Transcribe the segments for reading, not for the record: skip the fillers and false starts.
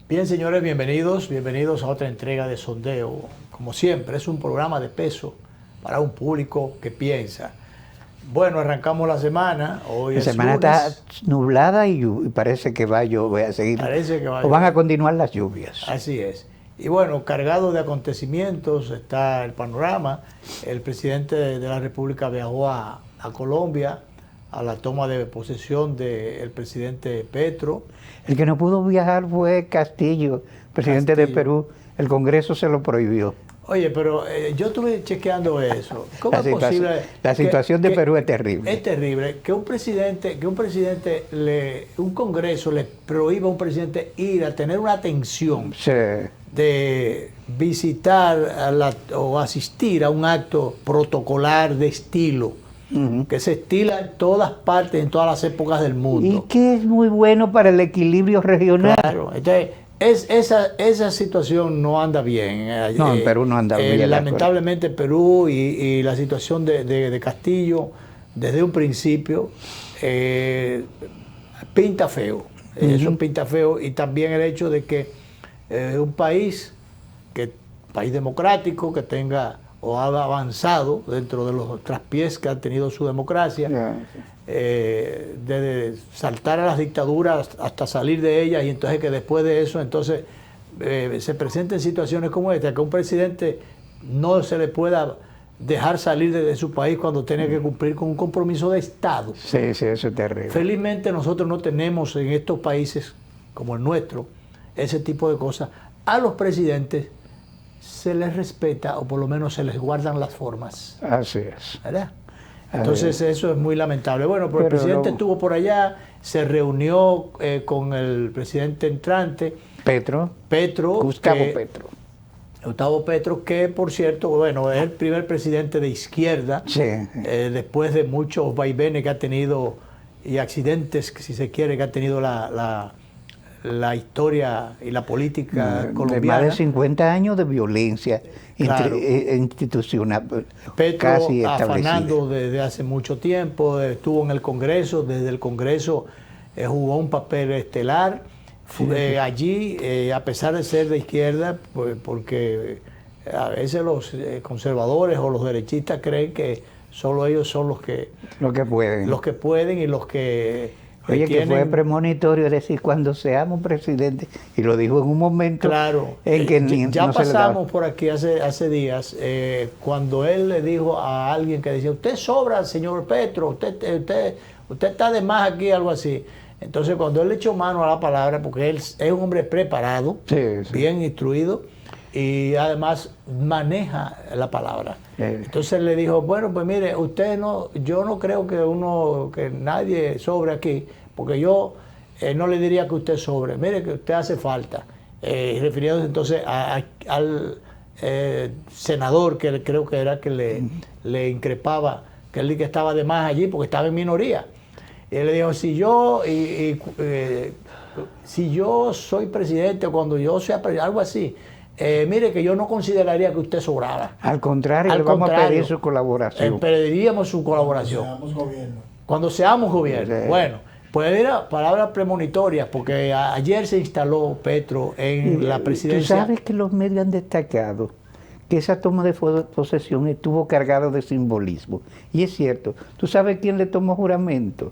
Bien, señores, bienvenidos a otra entrega de Sondeo. Como siempre, es un programa de peso para un público que piensa. Bueno, arrancamos la semana. Hoy La es semana lunes. está nublada y parece que va a llover a seguir. Parece que va a o van a llover. continuar las lluvias. Así es. Y bueno, cargado de acontecimientos está el panorama. El presidente de la República viajó a Colombia a la toma de posesión del presidente Petro. El que no pudo viajar fue Castillo, presidente de Castillo. Perú. El Congreso se lo prohibió. Oye, pero yo estuve chequeando eso. ¿Cómo La es situación- posible? la situación de Perú es terrible. Es terrible que un Congreso le prohíba a un presidente ir a tener una atención Sí. de visitar o asistir a un acto protocolar de estilo, Ujú. que se estila en todas partes, en todas las épocas del Y mundo. que es muy bueno para el equilibrio regional. Claro, entonces esa situación no anda bien. No, en Perú no anda bien, de Lamentablemente Perú y la situación de Castillo desde un principio pinta feo. Eso pinta feo, y también el hecho de que un país democrático que tenga o ha avanzado dentro de los traspiés que ha tenido su democracia, Ya, de saltar a las dictaduras hasta salir de ellas, y entonces que después de eso entonces se presenten situaciones como esta, que un presidente no se le pueda dejar salir de su país cuando tiene que cumplir con un compromiso de Estado. sí, sí, eso es terrible. Felizmente nosotros no tenemos en estos países como el nuestro ese tipo de cosas. A los presidentes se les respeta, o por lo menos se les guardan las formas, Así es. ¿verdad? Entonces eso es muy lamentable. Bueno, pero el Pero presidente no- estuvo por allá, se reunió con el presidente entrante, Petro, Petro. Gustavo Petro. Gustavo Petro, que por cierto, bueno, es el primer presidente de izquierda, Sí. después de muchos vaivenes que ha tenido y accidentes, si se quiere, que ha tenido la historia y la política De colombiana. más de 50 años de violencia Claro. institucional, Petro casi establecida. afanando desde hace mucho tiempo, estuvo en el Congreso, desde el Congreso jugó un papel estelar. Allí, a pesar de ser de izquierda, pues, porque a veces los conservadores o los derechistas creen que solo ellos son los que Lo que pueden. y los que Oye, que fue tienen. premonitorio, es decir, cuando seamos presidentes, y lo dijo en un momento Claro, en que ya no se le daba. pasamos por aquí hace días, cuando él le dijo a alguien que decía, usted sobra, señor Petro, usted está de más aquí, algo así. Entonces, cuando él le echó mano a la palabra, porque él es un hombre preparado, Sí, sí. bien instruido, y además maneja la palabra. Entonces le dijo, bueno, pues mire, yo no creo que nadie sobre aquí, porque yo no le diría que usted sobre, mire que usted hace falta. Refiriéndose entonces al senador, que creo que era que le increpaba, que él que estaba de más allí porque estaba en minoría. Y él le dijo, si yo soy presidente, o cuando yo sea presidente, algo así, mire que yo no consideraría que usted sobraba. Al contrario, Al le vamos a contrario, pedir su colaboración. pediríamos su colaboración. Cuando seamos gobierno. Sí. Bueno, pues era palabras premonitorias, porque ayer se instaló Petro en la presidencia. Tú sabes que los medios han destacado que esa toma de posesión estuvo cargada de simbolismo. Y es cierto. ¿Tú sabes quién le tomó juramento?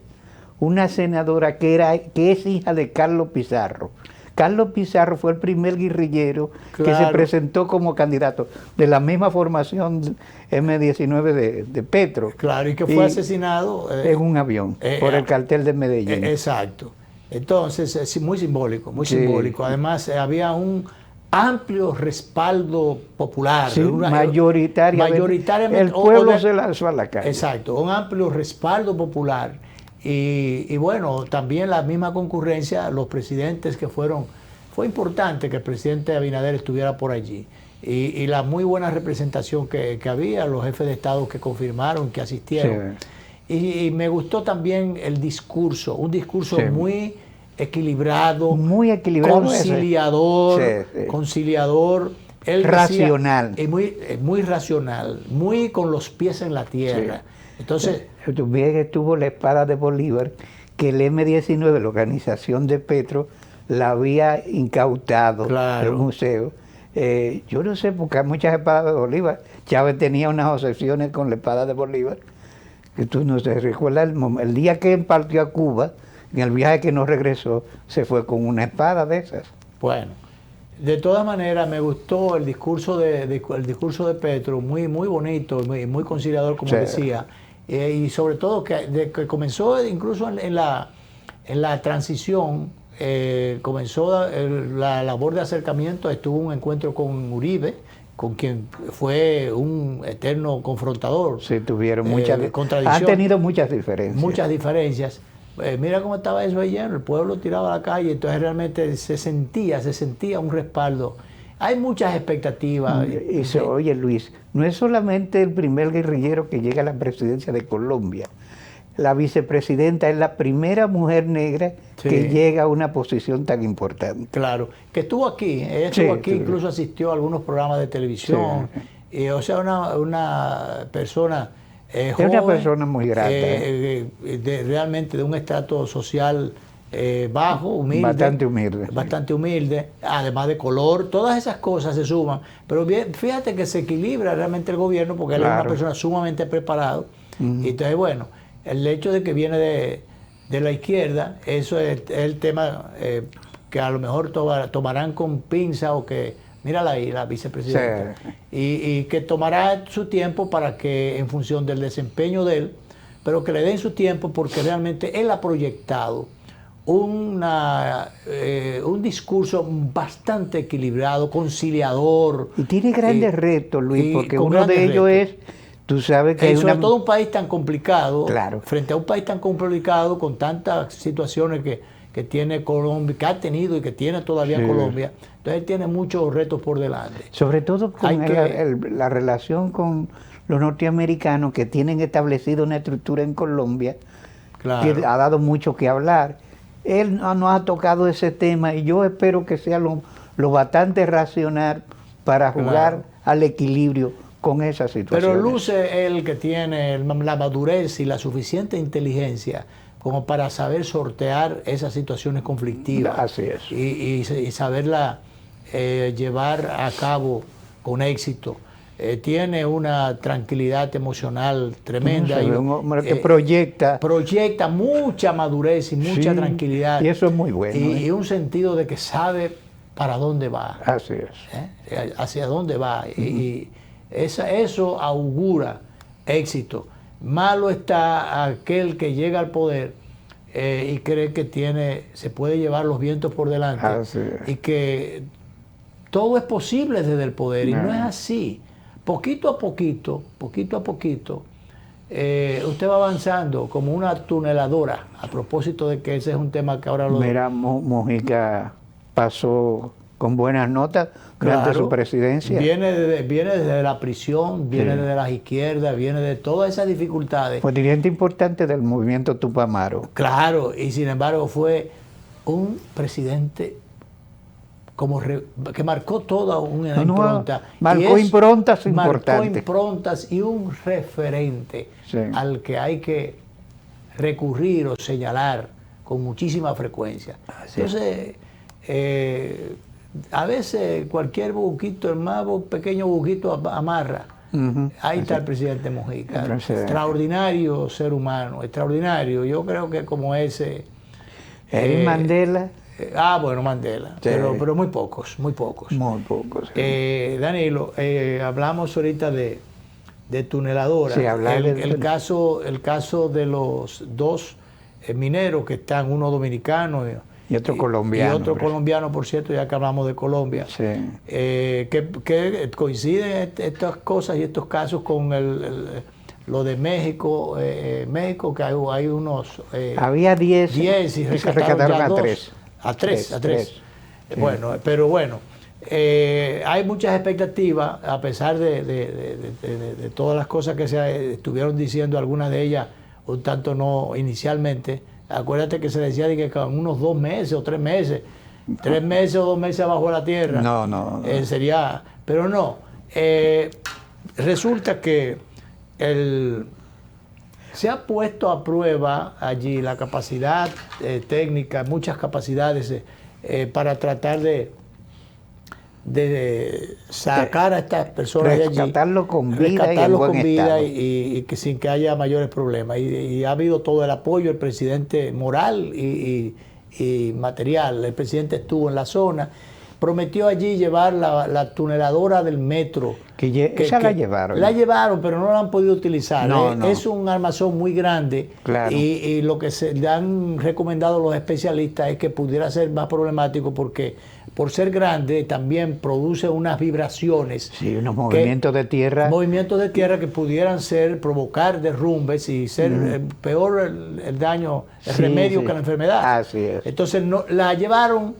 Una senadora que es hija de Carlos Pizarro. Carlos Pizarro fue el primer guerrillero que se Claro. presentó como candidato de la misma formación M19 de Petro. Claro, y que fue asesinado en un avión por el cartel de Medellín. Exacto. Entonces, es muy simbólico, muy Sí. simbólico. Además, había un amplio respaldo popular. Sí, Mayoritariamente. el pueblo se lanzó a la calle. Exacto, un amplio respaldo popular. Y bueno, también la misma concurrencia, los presidentes que fue importante que el presidente Abinader estuviera por allí. Y la muy buena representación que había, los jefes de Estado que confirmaron, que asistieron. Sí. Y me gustó también el discurso, un discurso Sí. muy equilibrado, conciliador, conciliador. Él racional. Decía, muy racional, muy con los pies en la tierra. Sí. Entonces, también estuvo la espada de Bolívar, que el M19, la organización de Petro, la había incautado Claro. el museo. Yo no sé, porque hay muchas espadas de Bolívar. Chávez tenía unas obsesiones con la espada de Bolívar, que tú no te recuerdas el día que partió a Cuba, en el viaje que no regresó, se fue con una espada de esas. Bueno, de todas maneras me gustó el discurso el discurso de Petro, muy, muy bonito, muy conciliador, como Sí. decía, y sobre todo que comenzó incluso en la transición, comenzó la labor de acercamiento, estuvo un encuentro con Uribe, con quien fue un eterno confrontador. Sí, tuvieron muchas contradicciones. Han tenido muchas diferencias. Muchas diferencias. Mira cómo estaba eso ayer, el pueblo tirado a la calle, entonces realmente se sentía un respaldo. Hay muchas expectativas. Oye, Luis, no es solamente el primer guerrillero que llega a la presidencia de Colombia. La vicepresidenta es la primera mujer negra que llega a una posición tan importante. Claro, que estuvo aquí, ella estuvo aquí, incluso asistió a algunos programas de televisión. O sea, una persona es joven, una persona muy grata. Realmente de un estrato social bajo, humilde. Bastante humilde, además de color, todas esas cosas se suman. Pero bien, fíjate que se equilibra realmente el gobierno porque él es una persona sumamente preparado. Y entonces, bueno, el hecho de que viene de la izquierda, eso es el tema que a lo mejor tomarán con pinza o que, mírala ahí, la vicepresidenta, y que tomará su tiempo para que, en función del desempeño de él, pero que le den su tiempo porque realmente él ha proyectado un discurso bastante equilibrado, conciliador. Y tiene grandes retos, Luis, porque uno de ellos es, tú sabes que sobre todo un país tan complicado, claro, frente a un país tan complicado, con tantas situaciones que tiene Colombia, que ha tenido y que tiene todavía Colombia, entonces tiene muchos retos por delante. Sobre todo con la relación con los norteamericanos que tienen establecido una estructura en Colombia, que ha dado mucho que hablar. Él no ha tocado ese tema y yo espero que sea lo bastante racional para jugar al equilibrio con esa situación. Pero luce él que tiene la madurez y la suficiente inteligencia como para saber sortear esas situaciones conflictivas. Así es. Y saberla llevar a cabo con éxito. Tiene una tranquilidad emocional tremenda. Y un hombre que proyecta mucha madurez y mucha tranquilidad. Y eso es muy bueno. Y un sentido de que sabe para dónde va. Así es. Hacia dónde va. Y eso augura éxito. Malo está aquel que llega al poder y cree que se puede llevar los vientos por delante. Y que todo es posible desde el poder. Y no es así. Poquito a poquito, usted va avanzando como una tuneladora, a propósito de que ese es un tema que ahora lo... Mira, Mujica pasó con buenas notas durante su presidencia. Viene desde la prisión, viene desde las izquierdas, viene de todas esas dificultades. Fue dirigente importante del movimiento Tupamaro. Claro, y sin embargo fue un presidente que marcó toda una impronta. Marcó improntas importantes. Marcó improntas y un referente al que hay que recurrir o señalar con muchísima frecuencia. Entonces, a veces cualquier buquito, el más pequeño buquito amarra. Ahí está el presidente Mujica. Extraordinario ser humano, extraordinario. Yo creo que como ese... Mandela... bueno, Mandela, pero muy pocos. Muy pocos. Danilo, hablamos ahorita de tuneladoras. El caso de los dos mineros que están, uno dominicano y otro colombiano. Y otro colombiano, por cierto, ya que hablamos de Colombia. Que coinciden estas cosas y estos casos con lo de México. México, que hay unos... había 10 y se rescataron a 3. A tres. Bueno, pero bueno, hay muchas expectativas, a pesar de todas las cosas que se estuvieron diciendo, algunas de ellas un tanto no inicialmente. Acuérdate que se decía de que con unos 2 meses o 3 meses, 3 meses o 2 meses abajo de la tierra. No. Sería, pero no. Resulta que se ha puesto a prueba allí la capacidad técnica, muchas capacidades para tratar de sacar a estas personas de allí, rescatarlo con vida y en buen estado. y que sin que haya mayores problemas. Y ha habido todo el apoyo del presidente moral y material. El presidente estuvo en la zona, prometió allí llevar la tuneladora del metro. Esa la llevaron. La llevaron, pero no la han podido utilizar. No. Es un armazón muy grande, claro. y lo que le han recomendado los especialistas es que pudiera ser más problemático porque por ser grande también produce unas vibraciones. Sí, unos movimientos de tierra. Movimientos de tierra que pudieran provocar derrumbes y ser peor el daño, el remedio que la enfermedad. Así es. Entonces la llevaron,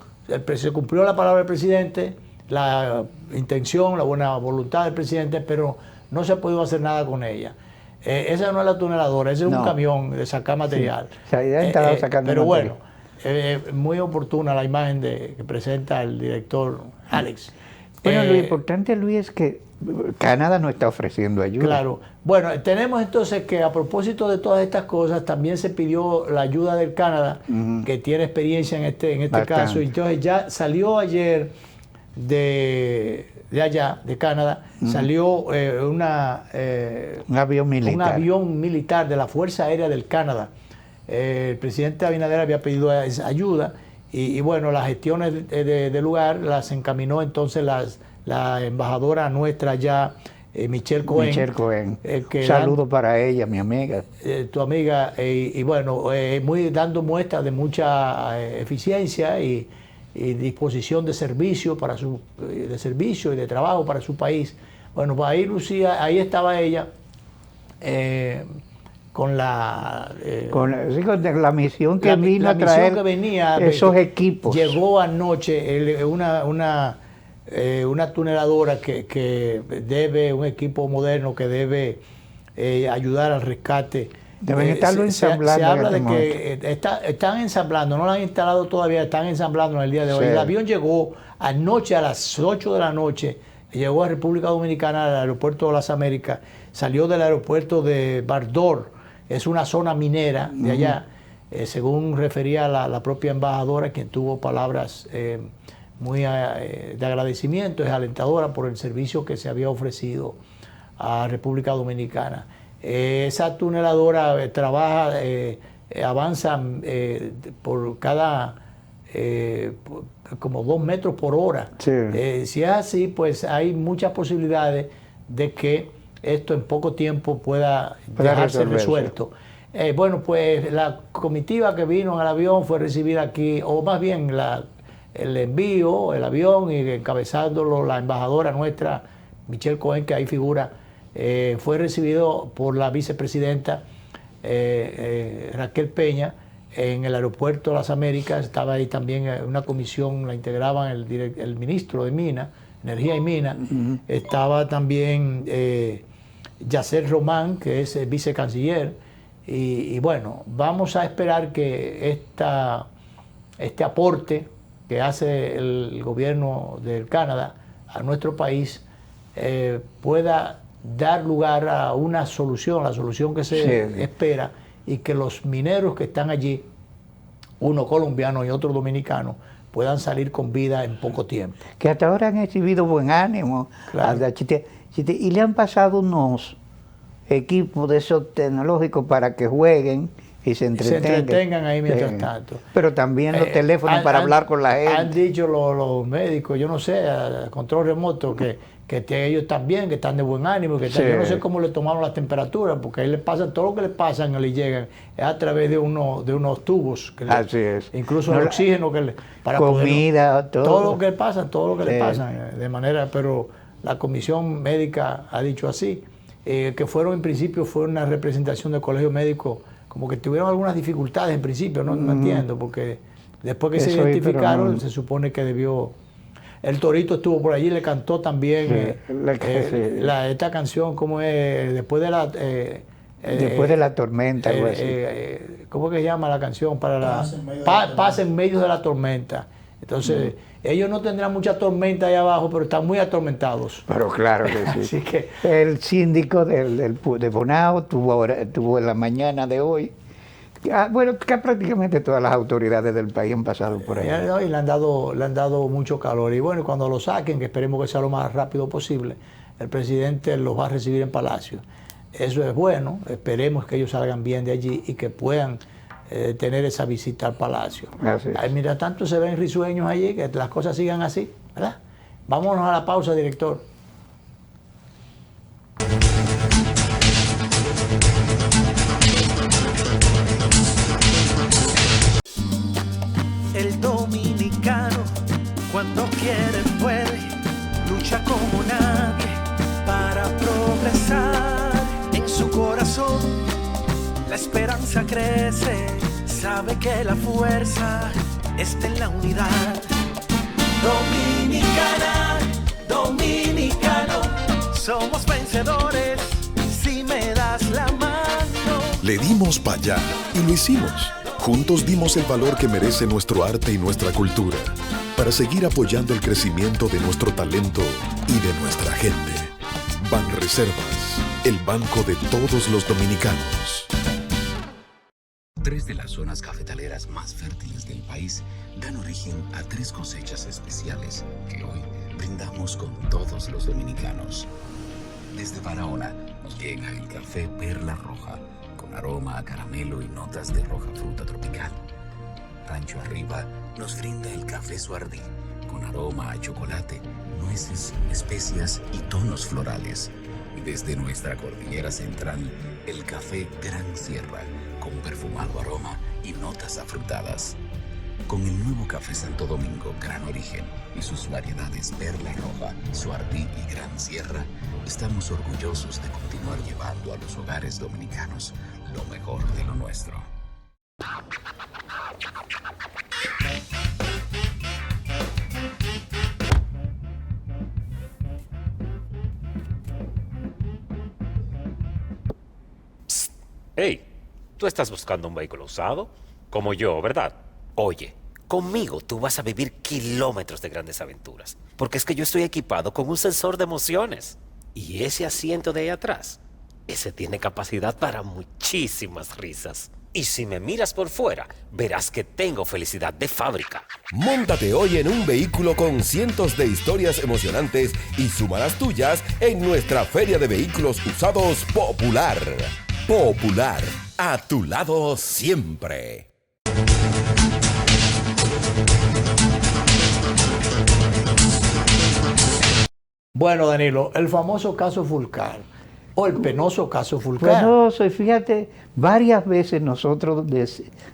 se cumplió la palabra del presidente, la intención, la buena voluntad del presidente, pero no se ha podido hacer nada con ella. Esa no es la tuneladora, ese es un camión de sacar material. Sí. Se había instalado sacando pero material. Bueno, muy oportuna la imagen que presenta el director Alex. Bueno, lo importante, Luis, es que Canadá no está ofreciendo ayuda. Claro. Bueno, tenemos entonces que a propósito de todas estas cosas, también se pidió la ayuda del Canadá, que tiene experiencia en este caso. Y entonces ya salió ayer de allá, de Canadá, salió un avión militar. Un avión militar de la Fuerza Aérea del Canadá. El presidente Abinader había pedido esa ayuda y bueno, las gestiones de lugar las encaminó entonces la embajadora nuestra allá, Michelle Cohen. Michelle Cohen. Saludo para ella, mi amiga. Tu amiga, y bueno, dando muestras de mucha eficiencia y disposición de servicio y de trabajo para su país. Bueno, pues ahí Lucía, ahí estaba ella con la misión que vino a traer esos equipos. Llegó anoche una tuneladora que debe, un equipo moderno que debe ayudar al rescate. Deben estarlo ensamblando. Se habla de que están ensamblando, no lo han instalado todavía, están ensamblando en el día de hoy. Sí. El avión llegó anoche a las 8 de la noche, llegó a República Dominicana, al aeropuerto de las Américas, salió del aeropuerto de Bar-d'Or, es una zona minera de allá, según refería la propia embajadora, quien tuvo palabras muy de agradecimiento, es alentadora por el servicio que se había ofrecido a República Dominicana. Esa tuneladora trabaja, avanza por cada como 2 metros por hora. Sí. Si es así, pues hay muchas posibilidades de que esto en poco tiempo pueda dejarse resuelto. Bueno, pues la comitiva que vino en el avión fue recibida aquí, o más bien el envío, el avión, y encabezándolo la embajadora nuestra, Michelle Cohen, que ahí figura, fue recibido por la vicepresidenta Raquel Peña en el aeropuerto de las Américas. Estaba ahí también una comisión, la integraban el ministro de Minas, Energía y Minas. Estaba también Yacer Román, que es el vicecanciller. Y bueno, vamos a esperar que este aporte que hace el gobierno del Canadá a nuestro país pueda dar lugar a una solución, la solución que se espera, y que los mineros que están allí, uno colombiano y otro dominicano, puedan salir con vida en poco tiempo. Que hasta ahora han exhibido buen ánimo. Claro. Y le han pasado unos equipos de esos tecnológicos para que jueguen y se entretengan ahí mientras tanto. Pero también los teléfonos para hablar con la gente. Han dicho los médicos, yo no sé, a control remoto, que ellos están bien, que están de buen ánimo, que yo no sé cómo le tomaron las temperaturas, porque ahí les pasa todo lo que les pasa, no le llegan, es a través de unos tubos. Así es. Incluso el oxígeno para comida, todo lo que les pasa, de manera, pero la comisión médica ha dicho así, que en principio fue una representación del colegio médico, como que tuvieron algunas dificultades en principio, no entiendo, porque después que se identificaron, se supone que debió... El Torito estuvo por allí, le cantó también esta canción, como es, después de la... después de la tormenta, algo así. ¿Cómo que se llama la canción? Paz en medio de la tormenta. Entonces, ellos no tendrán mucha tormenta ahí abajo, pero están muy atormentados. Pero claro que sí. Así que, el síndico de Bonao tuvo en la mañana de hoy Bueno, que prácticamente todas las autoridades del país han pasado por ahí. Y le han dado mucho calor. Y bueno, cuando lo saquen, que esperemos que sea lo más rápido posible, el presidente los va a recibir en Palacio. Eso es bueno, esperemos que ellos salgan bien de allí y que puedan tener esa visita al Palacio. Mientras tanto se ven risueños allí, que las cosas sigan así, ¿verdad? Vámonos a la pausa, director. El dominicano, cuando quiere puede, lucha como nadie para progresar. En su corazón la esperanza crece, sabe que la fuerza está en la unidad. Dominicana, dominicano, somos vencedores si me das la mano. Le dimos para allá y lo hicimos. Juntos dimos el valor que merece nuestro arte y nuestra cultura para seguir apoyando el crecimiento de nuestro talento y de nuestra gente. Banreservas, el banco de todos los dominicanos. 3 de las zonas cafetaleras más fértiles del país dan origen a 3 cosechas especiales que hoy brindamos con todos los dominicanos. Desde Barahona nos llega el café Perla Roja, con aroma a caramelo y notas de roja fruta tropical. Rancho Arriba nos brinda el café Suardí, con aroma a chocolate, nueces, especias y tonos florales. Y desde nuestra cordillera central, el café Gran Sierra, con perfumado aroma y notas afrutadas. Con el nuevo café Santo Domingo Gran Origen y sus variedades Perla Roja, Suardí y Gran Sierra, estamos orgullosos de continuar llevando a los hogares dominicanos lo mejor de lo nuestro. Psst. Hey, tú estás buscando un vehículo usado, como yo, ¿verdad? Oye, conmigo tú vas a vivir kilómetros de grandes aventuras, porque es que yo estoy equipado con un sensor de emociones. Y ese asiento de ahí atrás, ese tiene capacidad para muchísimas risas. Y si me miras por fuera, verás que tengo felicidad de fábrica. Móntate hoy en un vehículo con cientos de historias emocionantes y suma las tuyas en nuestra Feria de Vehículos Usados Popular. Popular, a tu lado siempre. Bueno, Danilo, el famoso caso Fulcar, o el penoso caso Fulcar. Penoso, y fíjate, varias veces nosotros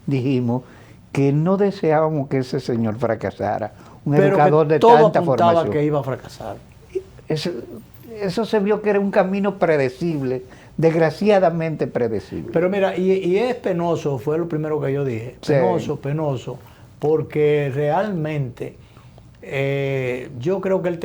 dijimos que no deseábamos que ese señor fracasara. Un educador de tanta formación. Todo apuntaba que iba a fracasar. Eso se vio que era un camino predecible, desgraciadamente predecible. Pero mira, y es penoso, fue lo primero que yo dije. Penoso, sí. Penoso, porque realmente yo creo que él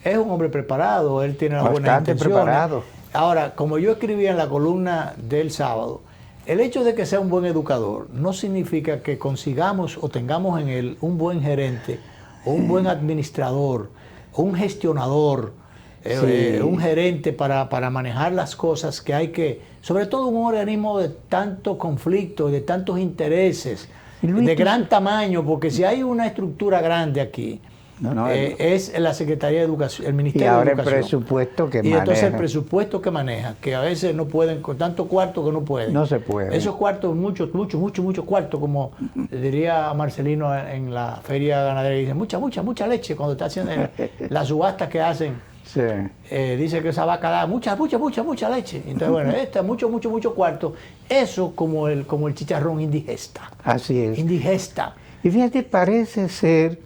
es un hombre preparado, él tiene una buena intención. Preparado. Ahora, como yo escribía en la columna del sábado, el hecho de que sea un buen educador no significa que consigamos o tengamos en él un buen gerente, o un buen administrador, o un gestionador, sí. Un gerente para manejar las cosas que hay que, sobre todo un organismo de tanto conflicto, de tantos intereses, de gran tamaño, porque si hay una estructura grande aquí, es la Secretaría de Educación, el Ministerio de Educación. Y ahora el presupuesto que maneja. Y entonces el presupuesto que maneja, que a veces no pueden, con tanto cuarto que no pueden. No se puede. Esos cuartos, muchos cuartos, como diría Marcelino en la feria ganadera, dice, mucha leche cuando está haciendo las subastas que hacen. Sí. Dice que esa vaca da mucha leche. Entonces, bueno, mucho cuarto. Eso como el chicharrón indigesta. Así es. Indigesta. Y fíjate, parece ser,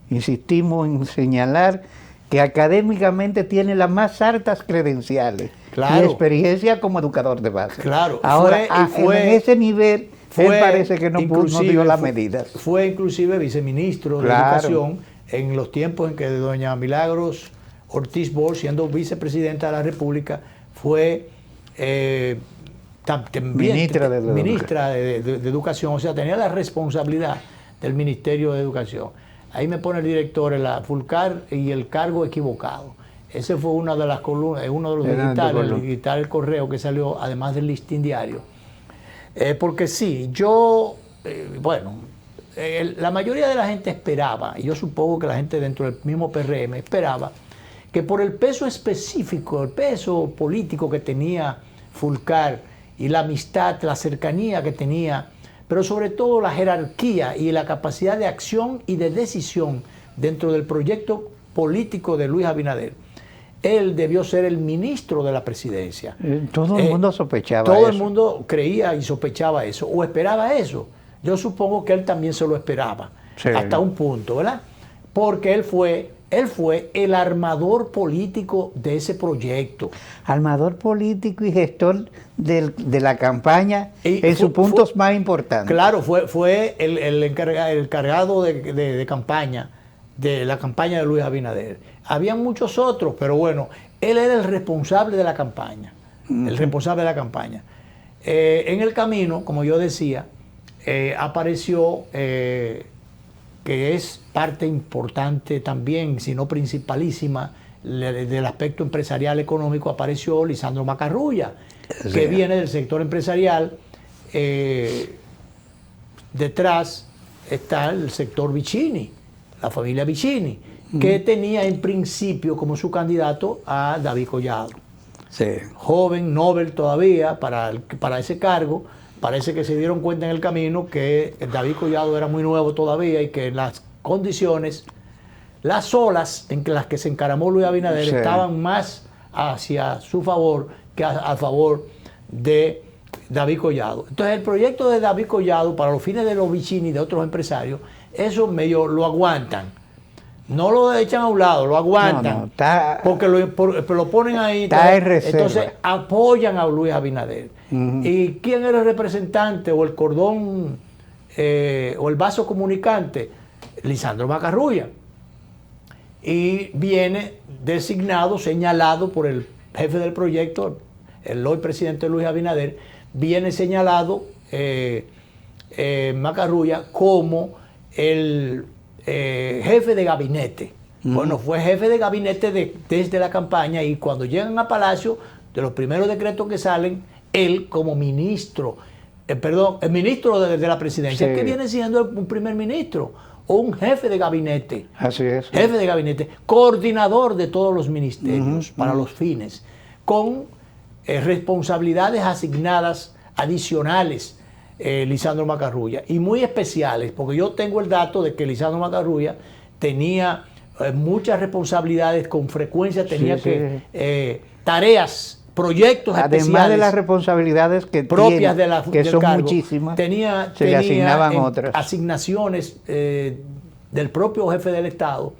insistimos en señalar, que académicamente tiene las más altas credenciales. Claro. Y experiencia como educador de base. Claro. Ahora, en ese nivel, él parece que no dio las medidas. Fue inclusive viceministro de Educación en los tiempos en que doña Milagros Ortiz Bosch, siendo vicepresidenta de la República, fue ministra de Educación, o sea, tenía la responsabilidad del Ministerio de Educación. Ahí me pone el director en la Fulcar y el cargo equivocado. Ese fue una de las columnas, uno de los digitales, el digital El Correo, que salió además del Listín Diario. Porque sí, yo, bueno, la mayoría de la gente esperaba, y yo supongo que la gente dentro del mismo PRM esperaba, que por el peso específico, el peso político que tenía Fulcar y la amistad, la cercanía que tenía, pero sobre todo la jerarquía y la capacidad de acción y de decisión dentro del proyecto político de Luis Abinader, él debió ser el ministro de la presidencia. Todo el mundo sospechaba todo eso. el mundo creía y sospechaba eso, o esperaba eso. Yo supongo que él también se lo esperaba, Sí. hasta un punto, ¿verdad? Porque él fue el armador político de ese proyecto. Armador político y gestor de la campaña Y en sus puntos más importantes. Claro, fue el encargado de campaña, de la campaña de Luis Abinader. Habían muchos otros, pero bueno, él era el responsable de la campaña. El responsable de la campaña. En el camino, como yo decía, apareció, que es parte importante también, si no principalísima, del aspecto empresarial económico, apareció Lisandro Macarrulla, que viene del sector empresarial. Detrás está el sector Vicini, la familia Vicini, que tenía en principio como su candidato a David Collado. Sí. Joven, Nobel todavía para ese cargo. Parece que se dieron cuenta en el camino que David Collado era muy nuevo todavía y que las condiciones, las olas en las que se encaramó Luis Abinader Sí. estaban más hacia su favor que a favor de David Collado. Entonces el proyecto de David Collado, para los fines de los Vicini y de otros empresarios, eso medio lo aguantan. No lo echan a un lado, lo aguantan. No, está, porque lo ponen ahí. Está en reserva. Entonces apoyan a Luis Abinader. ¿Y quién era el representante o el cordón o el vaso comunicante? Lisandro Macarrulla. Y viene designado, señalado por el jefe del proyecto, el hoy presidente Luis Abinader, viene señalado Macarrulla como el jefe de gabinete. Bueno, fue jefe de gabinete desde la campaña, y cuando llegan a Palacio, de los primeros decretos que salen, él como ministro, el ministro de la presidencia, Sí. que viene siendo un primer ministro o un jefe de gabinete. Así es. Jefe de gabinete, coordinador de todos los ministerios para los fines, con responsabilidades asignadas adicionales, Lisandro Macarrulla, y muy especiales, porque yo tengo el dato de que Lisandro Macarrulla tenía muchas responsabilidades, con frecuencia tenía tareas, proyectos además especiales, de las responsabilidades que propias tiene, que son cargo, muchísimas, se le asignaban otras. asignaciones del propio jefe del Estado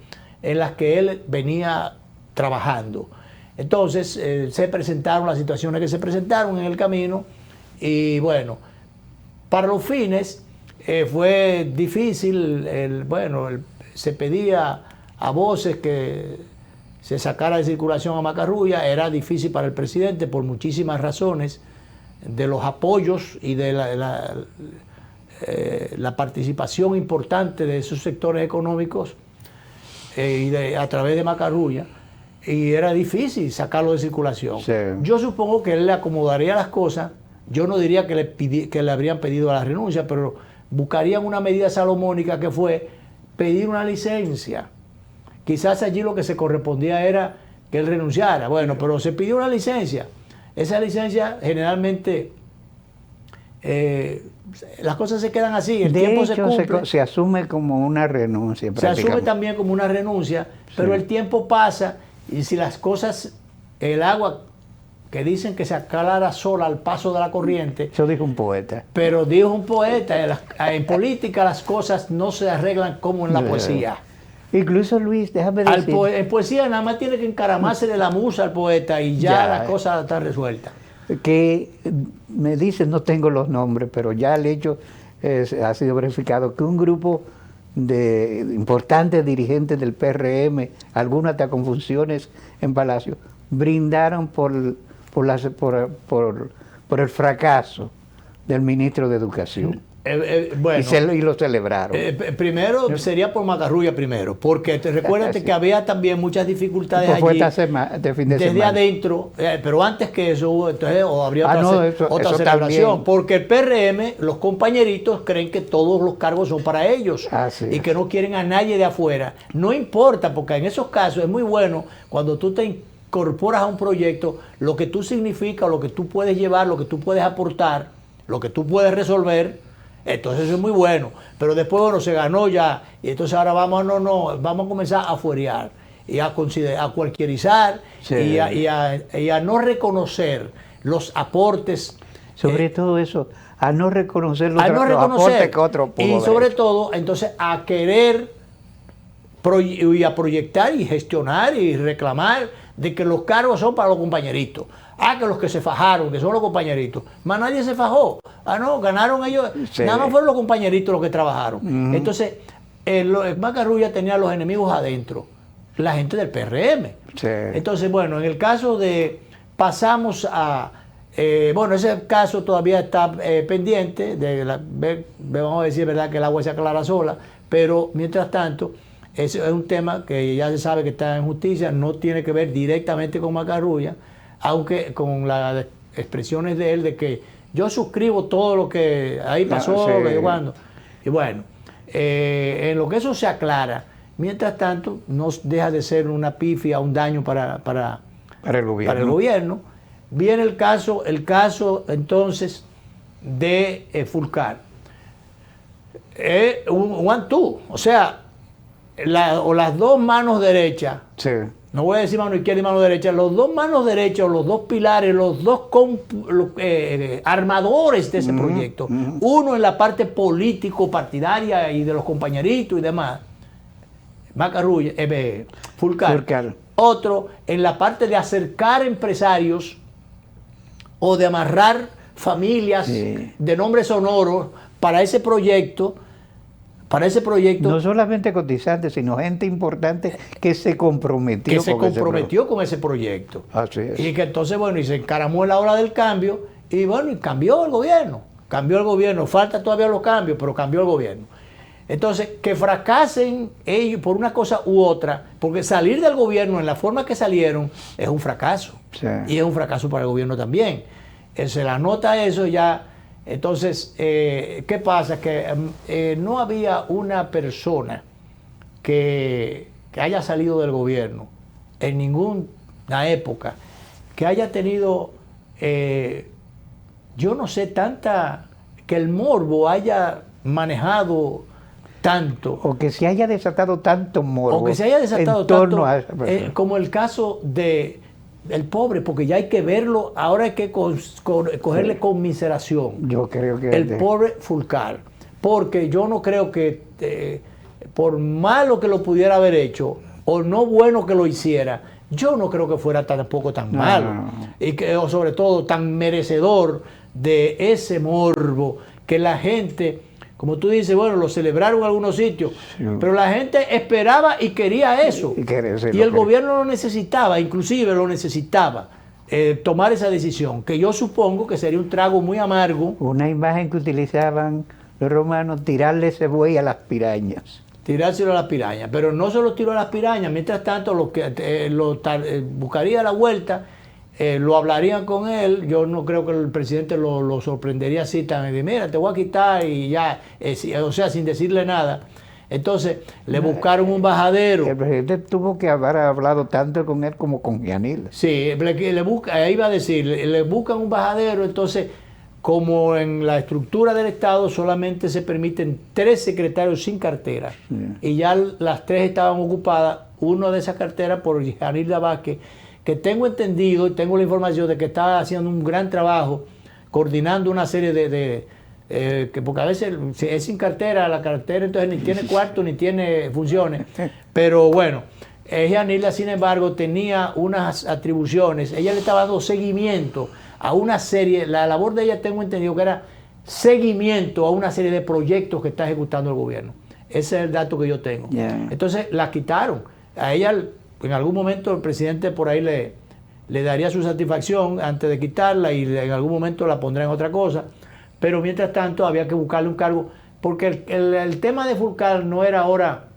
en las que él venía trabajando. Entonces se presentaron las situaciones que se presentaron en el camino, y bueno, para los fines fue difícil. Se pedía a voces que se sacara de circulación a Macarrulla. Era difícil para el presidente por muchísimas razones, de los apoyos y de la participación importante de esos sectores económicos a través de Macarrulla, y era difícil sacarlo de circulación. Sí. Yo supongo que él le acomodaría las cosas. Yo no diría que le habrían pedido la renuncia, pero buscarían una medida salomónica, que fue pedir una licencia. Quizás allí lo que se correspondía era que él renunciara. Bueno, pero se pidió una licencia. Esa licencia generalmente, las cosas se quedan así, el tiempo se cumple. Se asume como una renuncia. Se asume también como una renuncia, pero el tiempo pasa, y si las cosas, el agua que dicen que se aclara sola al paso de la corriente. Eso dijo un poeta. Pero dijo un poeta, en política las cosas no se arreglan como en la poesía. Incluso, Luis, déjame decir... En poesía nada más tiene que encaramársele la musa al poeta y ya la cosa está resuelta. Que me dicen, no tengo los nombres, pero ya el hecho ha sido verificado, que un grupo de importantes dirigentes del PRM, algunos hasta con funciones en Palacio, brindaron por el fracaso del ministro de Educación. Bueno, y lo celebraron. Primero sería por Macarrulla primero, porque recuérdate Sí. que había también muchas dificultades Pues fue allí este fin de desde semana. adentro, pero antes que eso hubo, entonces, o habría otra, No, otra eso celebración, también. porque el PRM, los compañeritos creen que todos los cargos son para ellos Así y es. que no quieren a nadie de afuera. No importa, porque en esos casos es muy bueno cuando tú te incorporas a un proyecto, lo que tú significas, lo que tú puedes llevar, lo que tú puedes aportar, lo que tú puedes resolver. Entonces eso es muy bueno, pero después, bueno, se ganó ya, y entonces ahora vamos a comenzar a fuerear y a cualquierizar Sí. y a no reconocer los aportes, Sobre todo eso, a no reconocer los, a no los aportes reconocer que otro pudo y haber sobre hecho. todo, entonces, a querer y a proyectar y gestionar y reclamar de que los cargos son para los compañeritos. Que los que se fajaron, que son los compañeritos. Más nadie se fajó. No, ganaron ellos. Sí. Nada más fueron los compañeritos los que trabajaron. Entonces, el Macarrulla tenía los enemigos adentro, la gente del PRM. Sí. Entonces, bueno, en el caso de, pasamos a, bueno, ese caso todavía está pendiente, vamos a decir, verdad, que el agua se aclara sola, pero mientras tanto, ese es un tema que ya se sabe que está en justicia, no tiene que ver directamente con Macarrulla, aunque con las expresiones de él de que yo suscribo todo lo que ahí pasó, sí. que yo cuando. Y bueno, en lo que eso se aclara, mientras tanto, no deja de ser una pifia, un daño para el gobierno. para el gobierno. Viene el caso entonces de Fulcar. Un one two, o sea, o las dos manos derechas, Sí. no voy a decir mano izquierda y mano derecha, los dos manos derechas, los dos pilares, los dos armadores de ese proyecto. Uno en la parte político-partidaria y de los compañeritos y demás, Macarrulla, Fulcar. Otro en la parte de acercar empresarios o de amarrar familias Sí. de nombres sonoros para ese proyecto. No solamente cotizantes, sino gente importante que se comprometió con ese proyecto. Así es. Y que entonces, bueno, y se encaramó en la hora del cambio, y bueno, y cambió el gobierno. Falta todavía los cambios, pero cambió el gobierno. Entonces, que fracasen ellos por una cosa u otra, porque salir del gobierno en la forma que salieron es un fracaso. Sí. Y es un fracaso para el gobierno también. Se la nota eso ya. Entonces, ¿qué pasa? Que no había una persona que haya salido del gobierno en ninguna época, que haya tenido, yo no sé, que el morbo haya manejado tanto. O que se haya desatado tanto morbo. O que se haya desatado en torno tanto, a esa persona. como el caso del pobre, porque ya hay que verlo, ahora hay que cogerle conmiseración. Yo creo que El pobre Fulcar, porque yo no creo que, por malo que lo pudiera haber hecho, o no bueno que lo hiciera, yo no creo que fuera tampoco tan malo. No. Y que, o sobre todo, tan merecedor de ese morbo, que la gente, como tú dices, bueno, lo celebraron en algunos sitios, Sí. pero la gente esperaba y quería eso. Y quería, sí, Y lo el quería. gobierno lo necesitaba, inclusive lo necesitaba, tomar esa decisión, que yo supongo que sería un trago muy amargo, Una imagen que utilizaban los romanos, tirarle ese buey a las pirañas. tirárselo a las pirañas. Pero no se lo tiró a las pirañas, mientras tanto buscaría la vuelta, lo hablarían con él. Yo no creo que el presidente lo sorprendería así tan de, mira, te voy a quitar y ya, o sea, sin decirle nada. Entonces le buscaron un bajadero. El presidente tuvo que haber hablado tanto con él como con Gianil. Sí, iba a decir, le buscan un bajadero. Entonces, como en la estructura del Estado solamente se permiten 3 secretarios sin cartera, y ya las 3 estaban ocupadas, uno de esas carteras por Gianil Vázquez, que tengo entendido y tengo la información de que estaba haciendo un gran trabajo coordinando una serie porque a veces si es sin cartera, la cartera entonces ni tiene cuarto ni tiene funciones, pero bueno, Gianila, sin embargo, tenía unas atribuciones, ella le estaba dando seguimiento a una serie, la labor de ella tengo entendido que era seguimiento a una serie de proyectos que está ejecutando el gobierno. Ese es el dato que yo tengo. Yeah. Entonces la quitaron. A ella en algún momento el presidente por ahí le daría su satisfacción antes de quitarla y en algún momento la pondrá en otra cosa. pero mientras tanto había que buscarle un cargo, porque el tema de Fulcar no era ahora,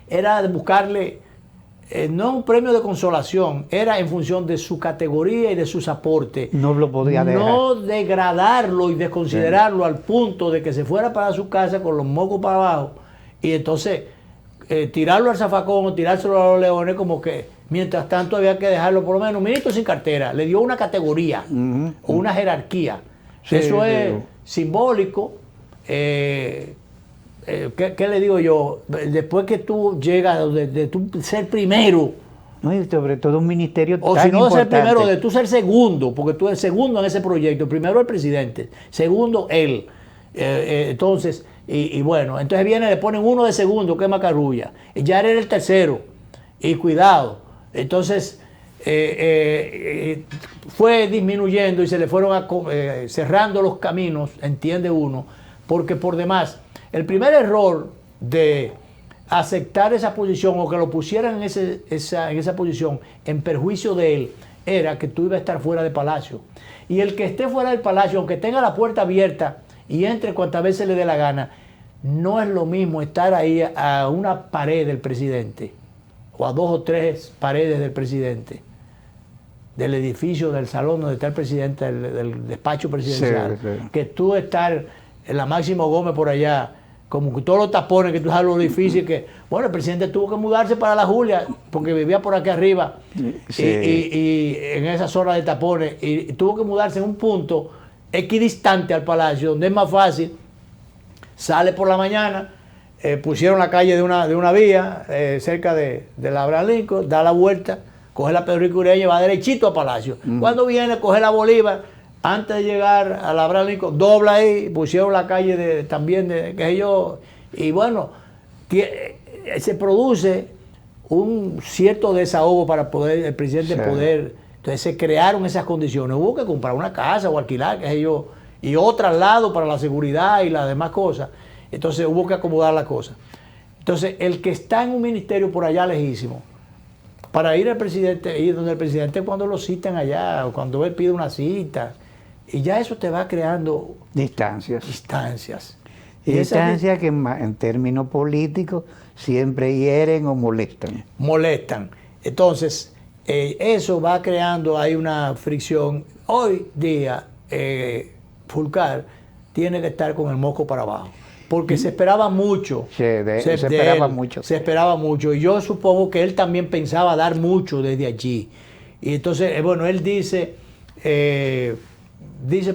era de buscarle, no un premio de consolación, era en función de su categoría y de sus aportes. No lo podía dejar. No degradarlo y desconsiderarlo al punto de que se fuera para su casa con los mocos para abajo y entonces tirarlo al zafacón o tirárselo a los leones, como que mientras tanto había que dejarlo por lo menos ministro sin cartera. Le dio una categoría o una jerarquía. Sí, eso es simbólico. ¿Qué le digo yo? Después que tú llegas de tú ser primero, No, y sobre todo un ministerio o tan si no de ser importante. primero, de tú ser segundo, porque tú eres segundo en ese proyecto, primero el presidente, segundo él. Entonces, y bueno, entonces viene, le ponen uno de segundo, que es Macarrulla, y ya era el tercero, y cuidado. Entonces, fue disminuyendo y se le fueron cerrando los caminos, entiende uno, porque por demás, el primer error de aceptar esa posición o que lo pusieran en esa posición en perjuicio de él, era que tú ibas a estar fuera del palacio. Y el que esté fuera del palacio, aunque tenga la puerta abierta y entre cuantas veces le dé la gana, no es lo mismo estar ahí a una pared del presidente o a 2 o 3 paredes del presidente, del edificio, del salón donde está el presidente, del despacho presidencial, sí. que tú estar en la Máximo Gómez por allá, como que todos los tapones, que tú sabes lo difícil que... Bueno, el presidente tuvo que mudarse para la Julia, porque vivía por aquí arriba, sí. y en esa zona de tapones, y tuvo que mudarse en un punto equidistante al palacio, donde es más fácil, sale por la mañana, pusieron la calle de una vía, cerca de la Abraham Lincoln, da la vuelta, coge la Pedro Rico Ureña y va derechito a Palacio. Cuando viene, coge la Bolívar, antes de llegar a la Abraham Lincoln, dobla ahí, pusieron la calle también de qué sé yo, y bueno, se produce un cierto desahogo para poder, el presidente poder, entonces se crearon esas condiciones, hubo que comprar una casa o alquilar, qué sé yo, y otra al lado para la seguridad y las demás cosas, entonces hubo que acomodar la cosa. Entonces el que está en un ministerio por allá lejísimo, para ir al presidente, ir donde el presidente cuando lo citan allá, o cuando él pide una cita, y ya eso te va creando distancias. Y Distancias que en términos políticos siempre hieren o molestan. Entonces, eso va creando, hay una fricción. Hoy día, Fulcar tiene que estar con el moco para abajo, porque se esperaba mucho. Se esperaba mucho. Y yo supongo que él también pensaba dar mucho desde allí. Y entonces, bueno, él dice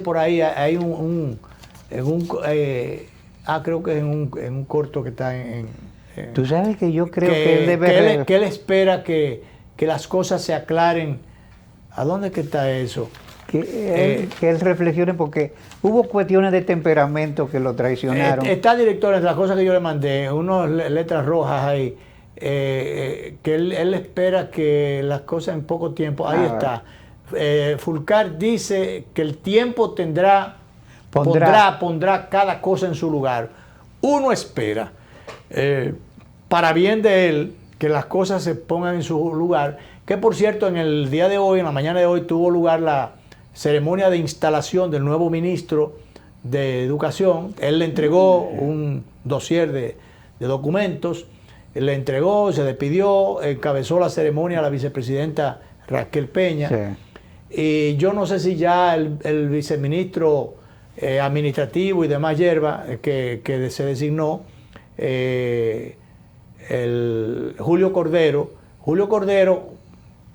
por ahí, hay creo que es en un corto que está Tú sabes que yo creo que él debe... que él espera que las cosas se aclaren. ¿A dónde que está eso? Que él reflexione, porque hubo cuestiones de temperamento que lo traicionaron. Está director, entre las cosas que yo le mandé, unas letras rojas ahí, que él espera que las cosas en poco tiempo, ahí está. Fulcar dice que el tiempo pondrá cada cosa en su lugar. Uno espera, para bien de él, que las cosas se pongan en su lugar, que por cierto en el día de hoy, en la mañana de hoy, tuvo lugar la ceremonia de instalación del nuevo ministro de Educación. Él le entregó un dossier de documentos, le entregó, se despidió, encabezó la ceremonia la vicepresidenta Raquel Peña. Sí. Y yo no sé si ya el viceministro administrativo y demás hierba que se designó, el Julio Cordero,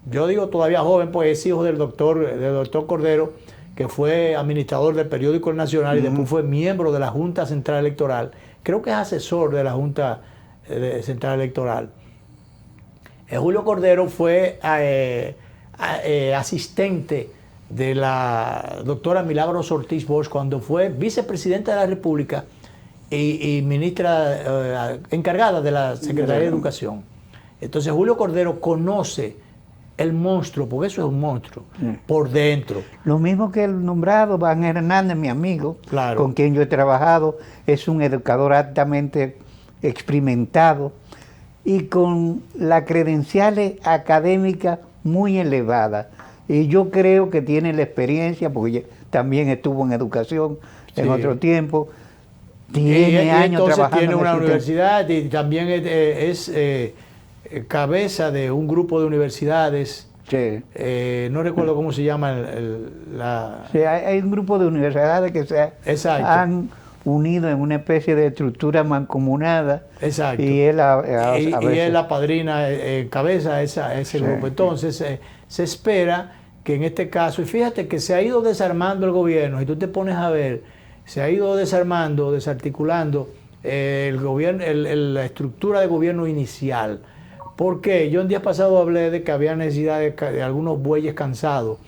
yo digo todavía joven, pues es hijo del doctor Cordero, que fue administrador del periódico El Nacional y después fue miembro de la Junta Central Electoral. Creo que es asesor de la Junta Central Electoral. Julio Cordero fue asistente de la doctora Milagros Ortiz Bosch cuando fue vicepresidenta de la República y ministra encargada de la Secretaría de Educación. Entonces Julio Cordero conoce el monstruo, porque eso es un monstruo, por dentro. Lo mismo que el nombrado Van Hernández, mi amigo, claro, con quien yo he trabajado, es un educador altamente experimentado y con las credenciales académicas muy elevadas. Y yo creo que tiene la experiencia, porque también estuvo en educación, en Sí. otro tiempo. Y Tiene años entonces trabajando tiene en una el sistema. universidad y también es cabeza de un grupo de universidades. Sí. No recuerdo cómo se llama Sí, hay un grupo de universidades que se Exacto. han unido en una especie de estructura mancomunada. Exacto. Y él y veces- él la padrina cabeza ese Sí. grupo. Entonces se espera que en este caso, y fíjate que se ha ido desarmando el gobierno, y tú te pones a ver, se ha ido desarmando, desarticulando el gobierno, la estructura de gobierno inicial. ¿Por qué? Yo el día pasado hablé de que había necesidad de algunos bueyes cansados.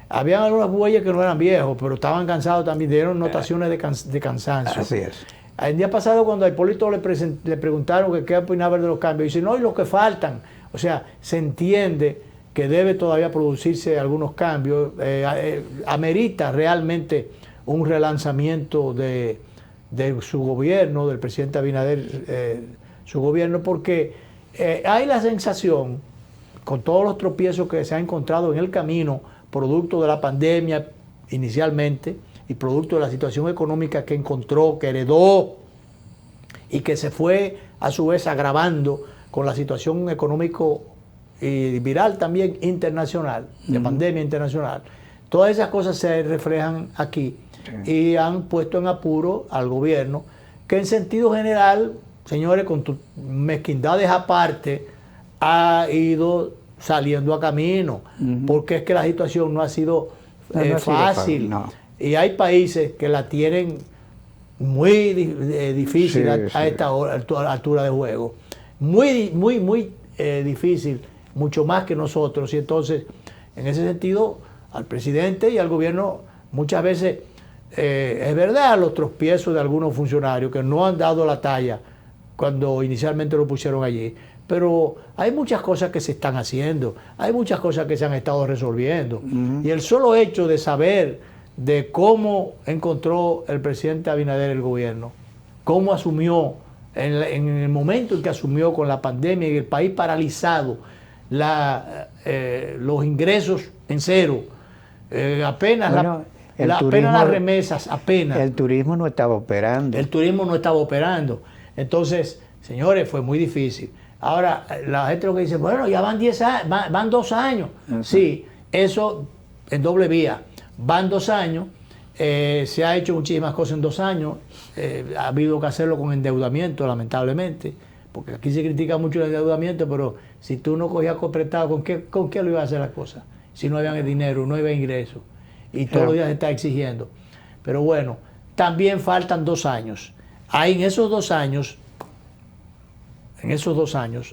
Habían algunos bueyes que no eran viejos, pero estaban cansados también, dieron notaciones de cansancio. Así es. El día pasado cuando a Hipólito le preguntaron que qué opinaba de los cambios, dice, no, y los que faltan. O sea, se entiende que debe todavía producirse algunos cambios. Amerita realmente un relanzamiento de su gobierno, del presidente Abinader, su gobierno, porque hay la sensación, con todos los tropiezos que se han encontrado en el camino, producto de la pandemia inicialmente, y producto de la situación económica que encontró, que heredó, y que se fue a su vez agravando con la situación económico y viral también internacional, de pandemia internacional. Todas esas cosas se reflejan aquí y han puesto en apuro al gobierno, que en sentido general, señores, con tus mezquindades aparte, ha ido saliendo a camino, porque es que la situación no ha sido No ha sido fácil. no. Y hay países que la tienen muy difícil Sí, a sí. esta altura de juego. Muy difícil, mucho más que nosotros. Y entonces, en ese sentido, al presidente y al gobierno, muchas veces, es verdad, los tropiezos de algunos funcionarios que no han dado la talla cuando inicialmente lo pusieron allí. Pero hay muchas cosas que se están haciendo, hay muchas cosas que se han estado resolviendo. Y el solo hecho de saber de cómo encontró el presidente Abinader el gobierno, cómo asumió, en el momento en que asumió con la pandemia y el país paralizado, los ingresos en cero, apenas, Bueno, apenas las remesas, apenas. El turismo no estaba operando. El turismo no estaba operando. Entonces, señores, fue muy difícil. Ahora, la gente lo que dice, bueno, ya van 10 años, van 2 años. Sí, eso en doble vía. Van 2 años, se ha hecho muchísimas cosas en 2 años, ha habido que hacerlo con endeudamiento, lamentablemente, porque aquí se critica mucho el endeudamiento, pero si tú no cogías prestado, ¿con qué lo ibas a hacer las cosas? Si no había dinero, no había ingresos, y todos los días se está exigiendo. Pero bueno, también faltan 2 años. Ahí en esos 2 años,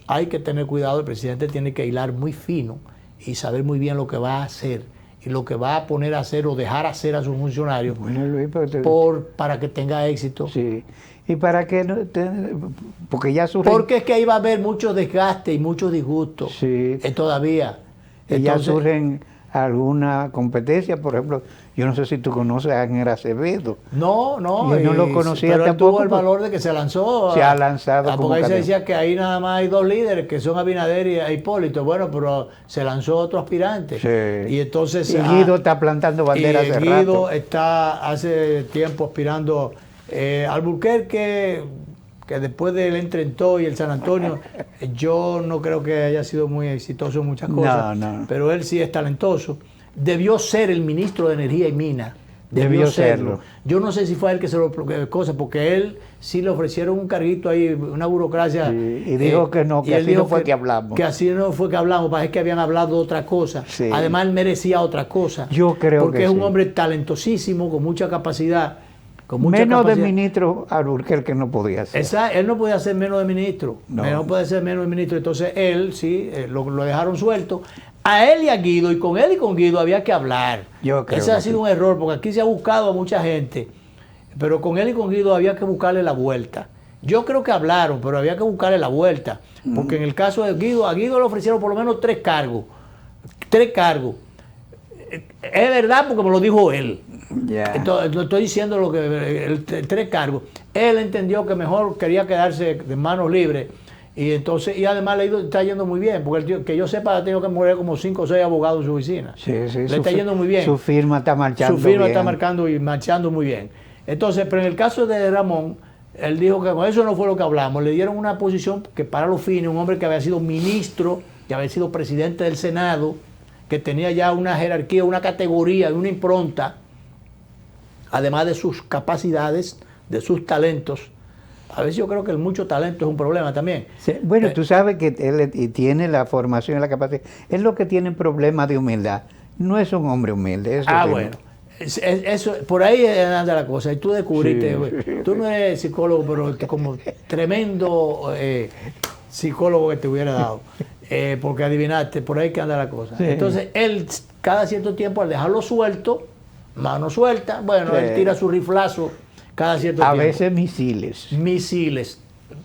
hay que tener cuidado, el presidente tiene que hilar muy fino y saber muy bien lo que va a hacer y lo que va a poner a hacer o dejar hacer a sus funcionarios Bueno, Luis, pero para que tenga éxito. sí. Y para que porque ya surgen, Porque es que ahí va a haber mucho desgaste y mucho disgusto Sí. todavía. que ya Entonces, surgen alguna competencia. Por ejemplo, yo no sé si tú conoces a Ángel Acevedo. no, Yo no lo conocía pero él tampoco, tuvo el pues, valor de que se lanzó. se ha lanzado como Porque ahí se candidato. decía que ahí nada más hay 2 líderes, que son Abinader y Hipólito. Bueno, pero se lanzó otro aspirante. Sí. Y entonces... Y Guido está plantando banderas y hace Guido rato. está hace tiempo aspirando Alburquerque, que después del Entrentó y el San Antonio, yo no creo que haya sido muy exitoso en muchas cosas, No. pero él sí es talentoso. Debió ser el ministro de Energía y Minas. Debió serlo. Yo no sé si fue a él que se lo cosa, porque él sí le ofrecieron un carguito ahí, una burocracia. Sí, y dijo que no, que y él así dijo no fue que hablamos. Que así no fue que hablamos, parece que habían hablado de otra cosa. Sí. Además, él merecía otra cosa. Yo creo porque que es un sí. hombre talentosísimo, con mucha capacidad. Menos de ministro Alburquerque no podía ser. Él no podía ser menos de ministro. No. No puede ser menos de ministro. Entonces él, sí, lo dejaron suelto. A él y a Guido, y con él y con Guido había que hablar. Yo creo Ese que ha sido sí. un error, porque aquí se ha buscado a mucha gente. Pero con él y con Guido había que buscarle la vuelta. Yo creo que hablaron, pero había que buscarle la vuelta. Porque en el caso de Guido, a Guido le ofrecieron por lo menos 3 cargos. 3 cargos. Es verdad porque me lo dijo él. Ya. Entonces, no estoy diciendo lo que 3 cargos. Él entendió que mejor quería quedarse de manos libres. Y entonces, y además le está yendo muy bien, porque el tío, que yo sepa, ha tenido que mover como 5 o 6 abogados en su oficina. Sí, Le está yendo muy bien. Su firma está marchando Su firma bien. está marcando y marchando muy bien. Entonces, pero en el caso de Ramón, él dijo que con eso no fue lo que hablamos. Le dieron una posición que para los fines, un hombre que había sido ministro, que había sido presidente del Senado, que tenía ya una jerarquía, una categoría, una impronta, además de sus capacidades, de sus talentos. A veces yo creo que el mucho talento es un problema también. Sí, bueno, tú sabes que él tiene la formación y la capacidad. Es lo que tiene problemas de humildad. No es un hombre humilde. Eso Bueno. Eso, por ahí anda la cosa. Y tú descubriste, tú no eres psicólogo, pero como tremendo psicólogo que te hubiera dado. Porque adivinaste, por ahí que anda la cosa. Sí. Entonces, él cada cierto tiempo, al dejarlo suelto, mano suelta, bueno, él tira su riflazo cada cierto tiempo. A veces misiles. Misiles.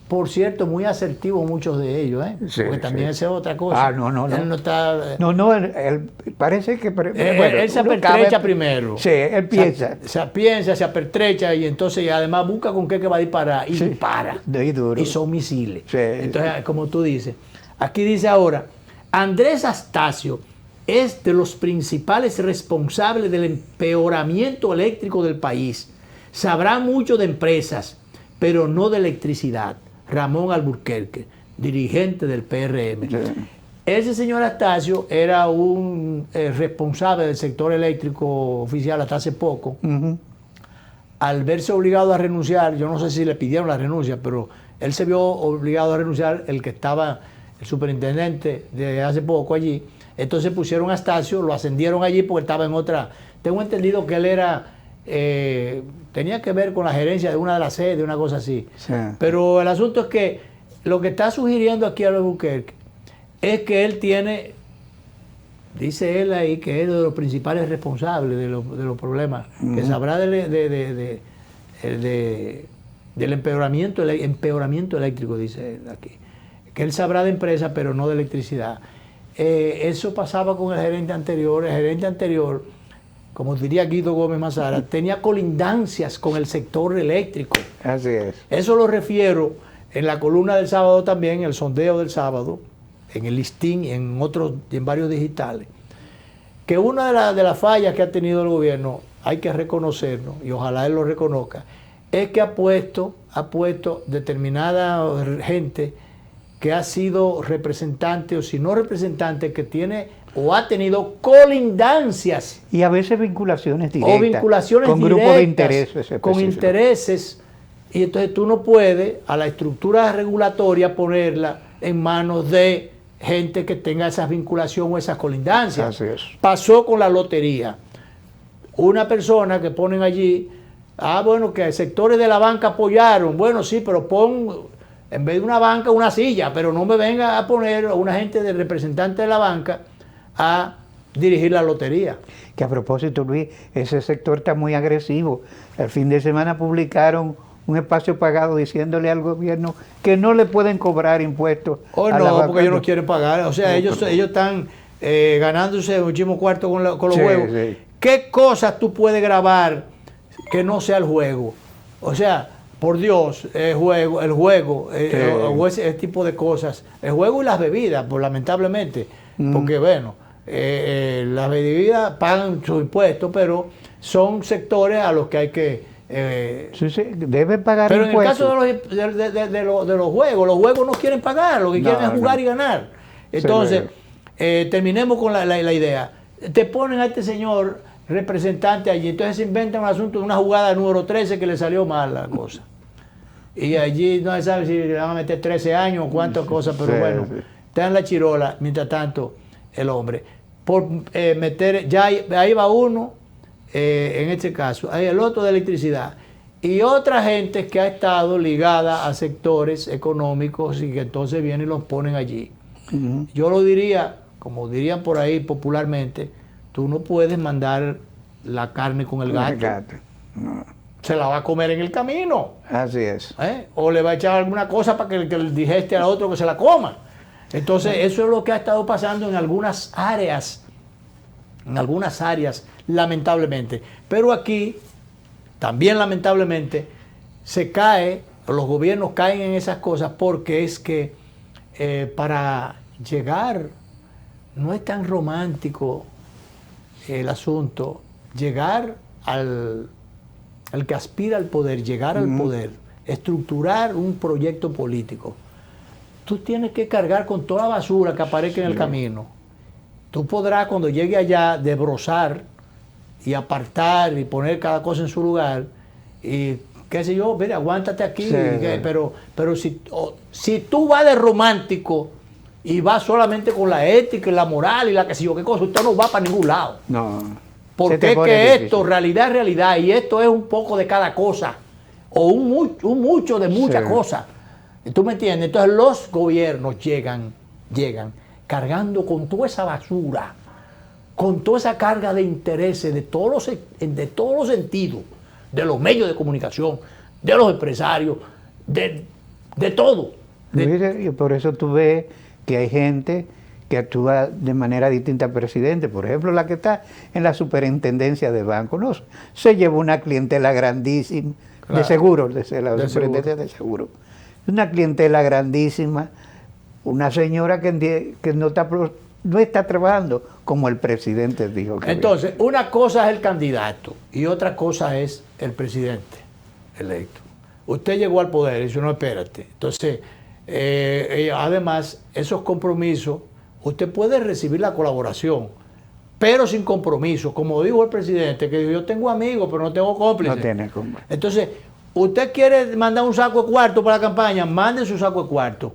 Por cierto, muy asertivos muchos de ellos, ¿eh? Sí, porque también sí. esa es otra cosa. No. Él no está... No, él parece que... bueno, él se uno apertrecha cabe- primero. Sí, él piensa. Se apertrecha y entonces y además busca con qué que va a disparar y Sí, dispara. de duro. Y son misiles. Sí. Entonces, como tú dices, aquí dice ahora, Andrés Astacio es de los principales responsables del empeoramiento eléctrico del país. Sabrá mucho de empresas, pero no de electricidad. Ramón Alburquerque, dirigente del PRM. Sí. Ese señor Astacio era un responsable del sector eléctrico oficial hasta hace poco. Ujú. Al verse obligado a renunciar, yo no sé si le pidieron la renuncia, pero él se vio obligado a renunciar, el que estaba, el superintendente de hace poco allí. Entonces pusieron a Astacio, lo ascendieron allí porque estaba en otra. Tengo entendido que él era, tenía que ver con la gerencia de una de las sedes, una cosa así. Sí. Pero el asunto es que lo que está sugiriendo aquí a Alburquerque es que él tiene, dice él ahí, que es de los principales responsables de los problemas, que sabrá del empeoramiento eléctrico, dice él aquí. Que él sabrá de empresas, pero no de electricidad. Eso pasaba con el gerente anterior. El gerente anterior, como diría Guido Gómez Mazara, tenía colindancias con el sector eléctrico. Así es. Eso lo refiero en la columna del sábado también, el sondeo del sábado, en el listín y en otros, en varios digitales, que una de las fallas que ha tenido el gobierno, hay que reconocerlo, y ojalá él lo reconozca, es que ha puesto determinada gente que ha sido representante, o si no representante, que tiene o ha tenido colindancias Y a veces vinculaciones directas. o vinculaciones con directas, grupos de intereses con específicos. intereses, y entonces tú no puedes a la estructura regulatoria ponerla en manos de gente que tenga esas vinculaciones o esas colindancias. Así es. Pasó con la lotería. Una persona que ponen allí, bueno, que sectores de la banca apoyaron. Bueno, sí, pero pon, en vez de una banca, una silla, pero no me venga a poner a una gente de representante de la banca a dirigir la lotería. Que a propósito, Luis, ese sector está muy agresivo. El fin de semana publicaron un espacio pagado diciéndole al gobierno que no le pueden cobrar impuestos. O a la no, banca. porque ellos no quieren pagar. O sea, No, ellos ganándose muchísimo cuarto con los Sí, juegos. sí. ¿Qué cosas tú puedes grabar que no sea el juego? O sea, por Dios, el juego, o ese tipo de cosas. El juego y las bebidas, pues lamentablemente. Porque bueno, las bebidas pagan sus impuestos, pero son sectores a los que hay que... Sí, deben pagar pero en el impuestos. caso de los juegos no quieren pagar, lo que quieren es jugar y ganar. Entonces, terminemos con la idea. Te ponen a este señor representante allí, entonces se inventan un asunto de una jugada número 13 que le salió mal la cosa. Y allí no se sabe si le van a meter 13 años o cuántas cosas, pero Sí, bueno, sí. está en la chirola, mientras tanto, el hombre. Por meter, ya ahí va uno, en este caso, hay el otro de electricidad. Y otra gente que ha estado ligada a sectores económicos y que entonces vienen y los ponen allí. Yo lo diría, como dirían por ahí popularmente, tú no puedes mandar la carne con el gato. No. Se la va a comer en el camino. Así es. O le va a echar alguna cosa para que el digeste al otro que se la coma. Entonces, eso es lo que ha estado pasando en algunas áreas, lamentablemente. Pero aquí, también lamentablemente, los gobiernos caen en esas cosas porque es que para llegar, no es tan romántico el asunto, llegar el que aspira al poder, llegar al poder, estructurar un proyecto político, tú tienes que cargar con toda la basura que aparezca en el camino. Tú podrás, cuando llegue allá, desbrozar y apartar y poner cada cosa en su lugar y qué sé yo, mira, aguántate aquí, pero si tú vas de romántico y vas solamente con la ética y la moral y la que sé yo qué cosa, usted no va para ningún lado. No. Porque es que esto, realidad es realidad, y esto es un poco de cada cosa, o un mucho de muchas cosas. ¿Tú me entiendes? Entonces los gobiernos llegan cargando con toda esa basura, con toda esa carga de intereses de todos los sentidos, de los medios de comunicación, de los empresarios, de todo. Y por eso tú ves que hay gente que actúa de manera distinta al presidente. Por ejemplo, la que está en la superintendencia de banco, ¿no? Se llevó una clientela grandísima, de seguros, de la superintendencia de seguros. Una clientela grandísima, una señora que no está trabajando como el presidente dijo que Entonces, una cosa es el candidato y otra cosa es el presidente electo. Usted llegó al poder y dice, no, espérate. Entonces, además, esos compromisos, usted puede recibir la colaboración, pero sin compromiso. Como dijo el presidente, que yo tengo amigos, pero no tengo cómplices. No tiene cómplices. Entonces, usted quiere mandar un saco de cuarto para la campaña, mande su saco de cuarto,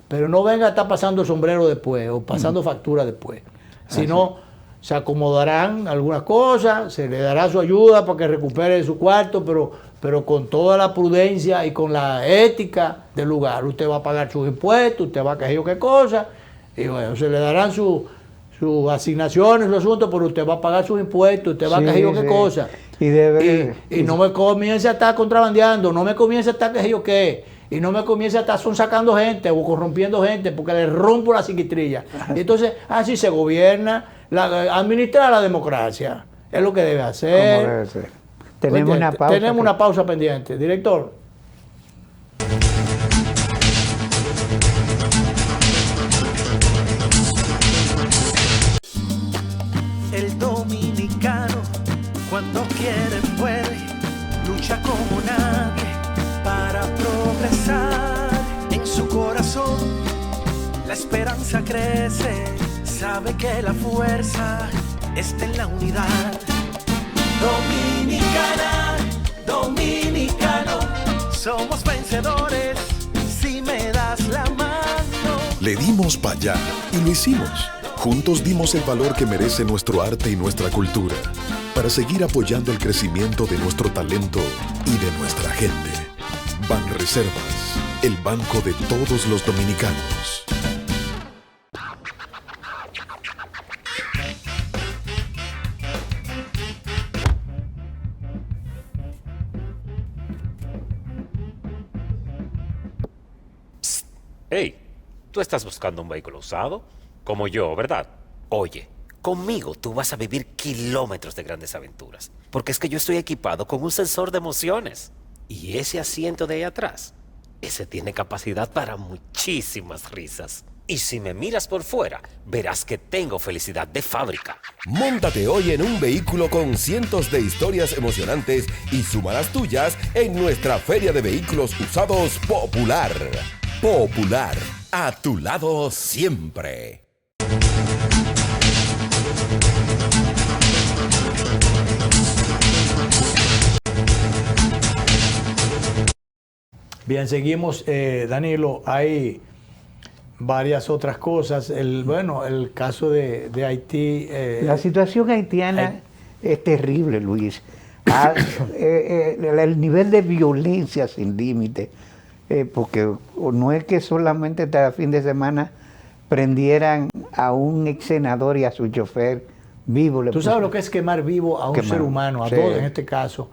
pero no venga a estar pasando sombrero después o pasando factura después. Si no, se acomodarán algunas cosas, se le dará su ayuda para que recupere su cuarto, pero con toda la prudencia y con la ética del lugar. Usted va a pagar sus impuestos, usted va a qué qué cosa, y bueno, se le darán sus asignaciones, sus asuntos, pero usted va a pagar sus impuestos, usted va a qué qué cosa. Y no me comience a estar contrabandeando, no me comience a estar qué yo qué, y no me comience a estar sacando gente o corrompiendo gente porque le rompo la psiquitrilla. Y entonces, así se gobierna, administrar la democracia, es lo que debe hacer. Como debe ser. Tenemos una pausa pendiente. Director. El dominicano, cuando quiere puede, lucha como nadie para progresar. En su corazón la esperanza crece, sabe que la fuerza está en la unidad. Dominicana, dominicano, somos vencedores si me das la mano. Le dimos para allá y lo hicimos. Juntos dimos el valor que merece nuestro arte y nuestra cultura para seguir apoyando el crecimiento de nuestro talento y de nuestra gente. Banreservas, el banco de todos los dominicanos. Hey, tú estás buscando un vehículo usado, como yo, ¿verdad? Oye, conmigo tú vas a vivir kilómetros de grandes aventuras, porque es que yo estoy equipado con un sensor de emociones. Y ese asiento de ahí atrás, ese tiene capacidad para muchísimas risas. Y si me miras por fuera, verás que tengo felicidad de fábrica. Móntate hoy en un vehículo con cientos de historias emocionantes y suma las tuyas en nuestra Feria de Vehículos Usados Popular. Popular, a tu lado siempre. Bien, seguimos, Danilo. Hay varias otras cosas. El caso de Haití. La situación haitiana es terrible, Luis. El nivel de violencia sin límite. Porque no es que solamente cada fin de semana prendieran a un ex senador y a su chofer vivo. ¿Tú sabes lo que es quemar vivo a un ser humano, a dos en este caso?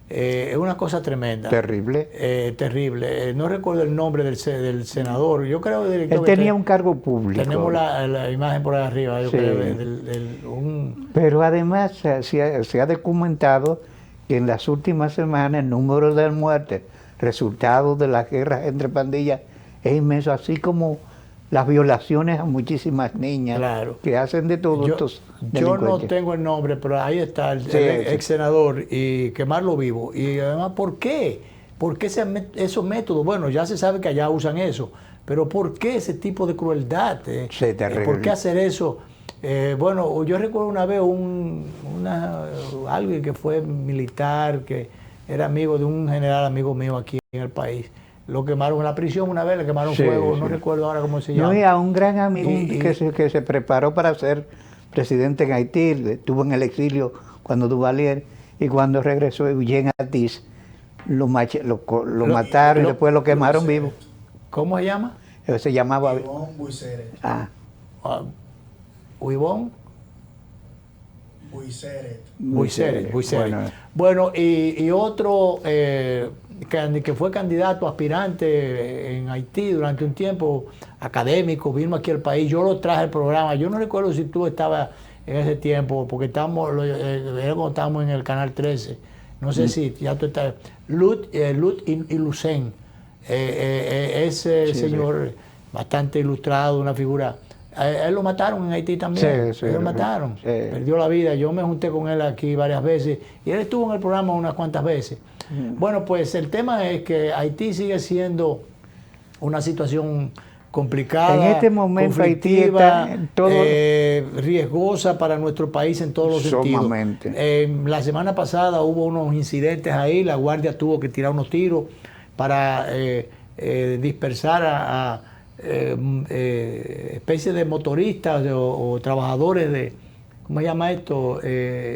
Es una cosa tremenda. Terrible. Terrible. No recuerdo el nombre del senador. Yo creo que él tenía un cargo público. Tenemos la imagen por ahí arriba. Yo creo, Pero además se ha documentado que en las últimas semanas el número de muertes resultado de las guerras entre pandillas es inmenso, así como las violaciones a muchísimas niñas, Claro. que hacen de todo estos Yo no delincuentes. tengo el nombre, pero ahí está el, Sí, el sí. ex senador y quemarlo vivo. Y además, ¿por qué? ¿Por qué esos métodos? Bueno, ya se sabe que allá usan eso, pero ¿por qué ese tipo de crueldad? Sí, terrible. ¿Por qué hacer eso? Bueno, yo recuerdo una vez alguien que fue militar, que era amigo de un general amigo mío aquí en el país. Lo quemaron en la prisión una vez, le quemaron Sí, fuego, sí. no recuerdo ahora cómo se No, llama. y a un gran amigo Y- que se preparó para ser presidente en Haití, estuvo en el exilio cuando Duvalier, y cuando regresó Eugene Atis, lo mataron y después lo quemaron vivo. ¿Cómo se llama? Se llamaba... Ivonne Buiseret. Ah, Huibón. Buiseret. Buiseret. Bueno, Bueno, y otro que fue candidato, aspirante en Haití durante un tiempo, académico, vino aquí al país, yo lo traje al programa, yo no recuerdo si tú estabas en ese tiempo, porque era cuando estábamos en el Canal 13, no sé si ya tú estás, Lut y Lucen, ese señor bastante ilustrado, una figura. Él lo mataron en Haití también. Sí, sí, Él lo mataron. sí. Perdió la vida. Yo me junté con él aquí varias veces y él estuvo en el programa unas cuantas veces. Bueno, pues el tema es que Haití sigue siendo una situación complicada, En este momento Haití conflictiva, está en todo- riesgosa para nuestro país en todos los sentidos. Sumamente. La semana pasada hubo unos incidentes ahí, la Guardia tuvo que tirar unos tiros para dispersar a especies de motoristas o trabajadores de, ¿cómo se llama esto?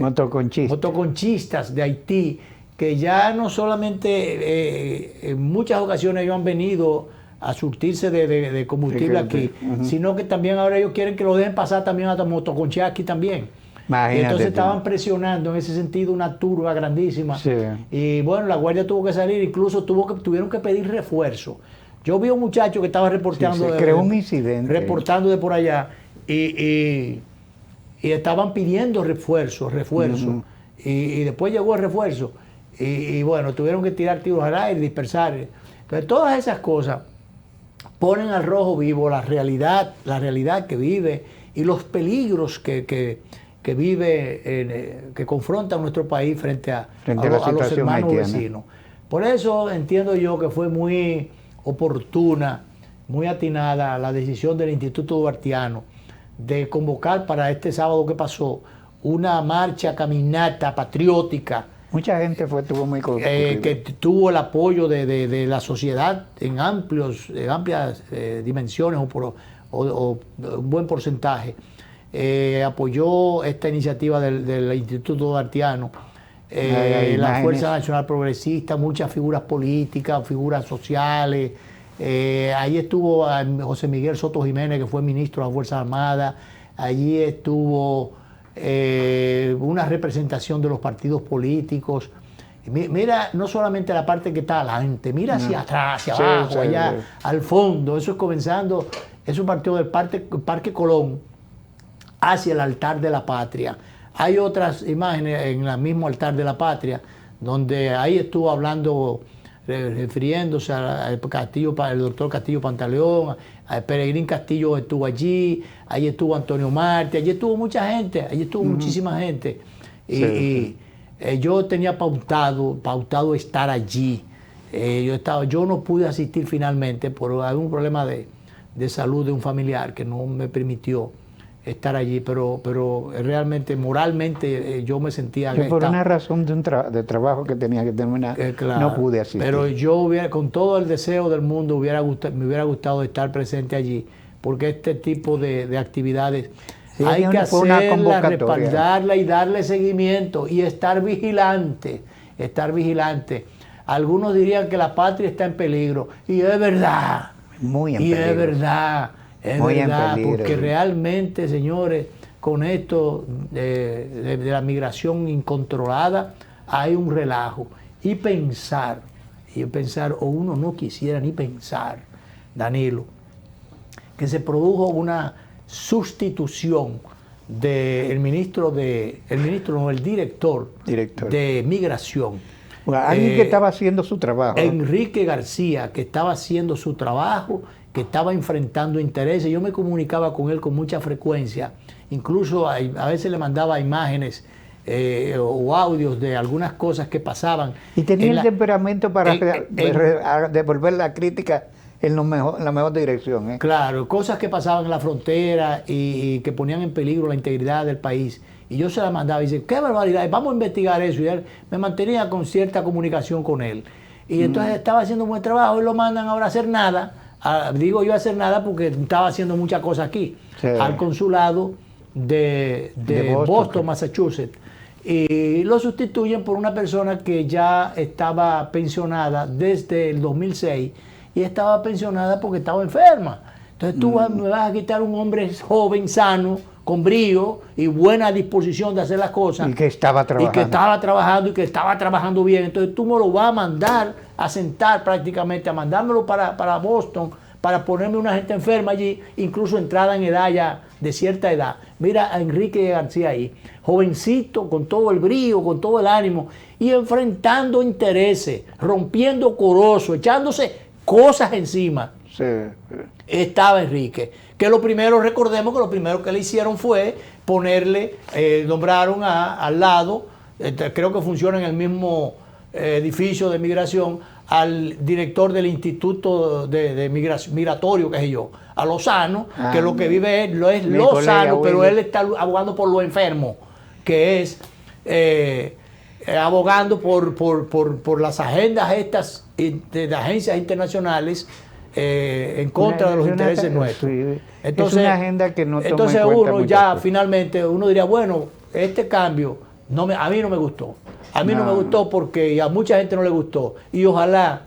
Motoconchistas. Motoconchistas de Haití, que ya no solamente en muchas ocasiones ellos han venido a surtirse de combustible aquí, sino que también ahora ellos quieren que lo dejen pasar también a motoconchar aquí también. Imagínate Y entonces tú. estaban presionando en ese sentido una turba grandísima. Sí. Y bueno, la Guardia tuvo que salir, incluso tuvieron que pedir refuerzo. Yo vi a un muchacho que estaba reportando, Sí, se creó un incidente. reportando de por allá y estaban pidiendo refuerzo. Y después llegó el refuerzo y bueno, tuvieron que tirar tiros al aire, dispersar. Entonces todas esas cosas ponen al rojo vivo la realidad que vive y los peligros que vive, que confronta nuestro país frente a la los situación hermanos haitiana. vecinos. Por eso entiendo yo que fue muy oportuna, muy atinada la decisión del Instituto Duartiano de convocar para este sábado que pasó una marcha, caminata patriótica Mucha gente estuvo muy que tuvo el apoyo de la sociedad en amplias dimensiones o un buen porcentaje. Apoyó esta iniciativa del Instituto Duartiano. La Fuerza Nacional Progresista, muchas figuras políticas, figuras sociales. Allí estuvo José Miguel Soto Jiménez, que fue ministro de las Fuerzas Armadas. Allí estuvo una representación de los partidos políticos. Mira, no solamente la parte que está adelante, mira hacia atrás, hacia abajo, allá al fondo. Eso es comenzando, eso partió del Parque Colón hacia el altar de la Patria. Hay otras imágenes en el mismo altar de la Patria, donde ahí estuvo hablando, refiriéndose al Castillo, el doctor Castillo Pantaleón, al Peregrín Castillo estuvo allí, ahí estuvo Antonio Marte, allí estuvo mucha gente, allí estuvo muchísima gente. Y yo tenía pautado estar allí. Yo no pude asistir finalmente por algún problema de salud de un familiar que no me permitió estar allí, pero realmente, moralmente, yo me sentía... Yo por una razón de trabajo que tenía que terminar, claro, no pude asistir. Pero yo con todo el deseo del mundo, me hubiera gustado estar presente allí, porque este tipo de actividades hay que hacerla, respaldarla y darle seguimiento y estar vigilante. Algunos dirían que la patria está en peligro, y es verdad. Muy en peligro. peligro. Es verdad, porque realmente, señores, con esto de la migración incontrolada, hay un relajo. Y pensar, o uno no quisiera ni pensar, Danilo, que se produjo una sustitución del director de migración. Alguien que estaba haciendo su trabajo. Enrique García, que estaba haciendo su trabajo que estaba enfrentando intereses. Yo me comunicaba con él con mucha frecuencia, incluso a veces le mandaba imágenes o audios de algunas cosas que pasaban. Y tenía el temperamento para devolver la crítica en la mejor dirección. Claro, cosas que pasaban en la frontera y que ponían en peligro la integridad del país. Y yo se la mandaba y dice, qué barbaridad, vamos a investigar eso. Y él me mantenía con cierta comunicación con él. Y entonces estaba haciendo un buen trabajo y lo mandan ahora a hacer nada. Digo yo a hacer nada porque estaba haciendo muchas cosas aquí. Sí. Al consulado de Boston, Massachusetts. Y lo sustituyen por una persona que ya estaba pensionada desde el 2006 y estaba pensionada porque estaba enferma. Entonces tú me vas a quitar un hombre joven, sano, con brío y buena disposición de hacer las cosas. Y que estaba trabajando. Y que estaba trabajando bien. Entonces tú me lo vas a mandar a sentar prácticamente, a mandármelo para Boston, para ponerme una gente enferma allí, incluso entrada en edad ya, de cierta edad. Mira a Enrique García ahí, jovencito, con todo el brío, con todo el ánimo, y enfrentando intereses, rompiendo corozo, echándose cosas encima. Sí. Estaba Enrique. Que recordemos que lo primero que le hicieron fue ponerle, nombraron al lado, creo que funciona en el mismo edificio de migración, al director del Instituto de Migratorio, qué sé yo, a Lozano, que lo que vive es Lozano, pero él está abogando por lo enfermo, que es abogando por las agendas estas de agencias internacionales en contra de los intereses nuestros. Entonces, es una agenda que no toma entonces en cuenta uno ya finalmente uno diría, bueno, este cambio a mí no me gustó. A mí no me gustó porque a mucha gente no le gustó. Y ojalá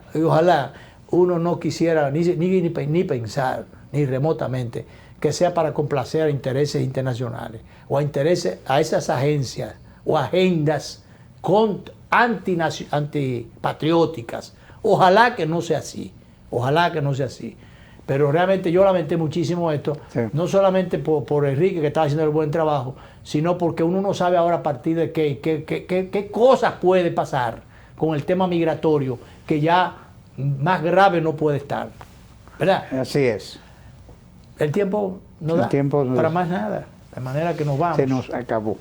uno no quisiera ni pensar, ni remotamente, que sea para complacer a intereses internacionales o a esas agencias o agendas antipatrióticas. Ojalá que no sea así. Ojalá que no sea así. Pero realmente yo lamenté muchísimo esto, sí. No solamente por Enrique, que estaba haciendo el buen trabajo, sino porque uno no sabe ahora a partir de qué cosas puede pasar con el tema migratorio, que ya más grave no puede estar. ¿Verdad? Así es. El tiempo no da para más nada, de manera que nos vamos. Se nos acabó.